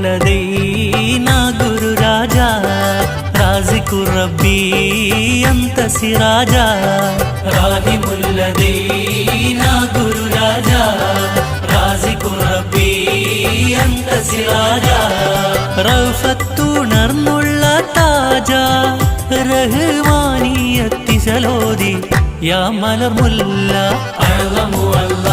راحمُلَّذِينَ ഗുരുരാജാ റാസിഖുർ റബ്ബി അന്ത സിറാജാ راحمُلَّذِينَ ഗുരുരാജാ റാസിഖുർ റബ്ബി അന്ത സിറാജാ റഫത്തുണർന്നുള്ള താജ റഹ്മാനിയത്തിസലോദി യാ മലർമുല്ല അഅ്ലമു അല്ലാഹ്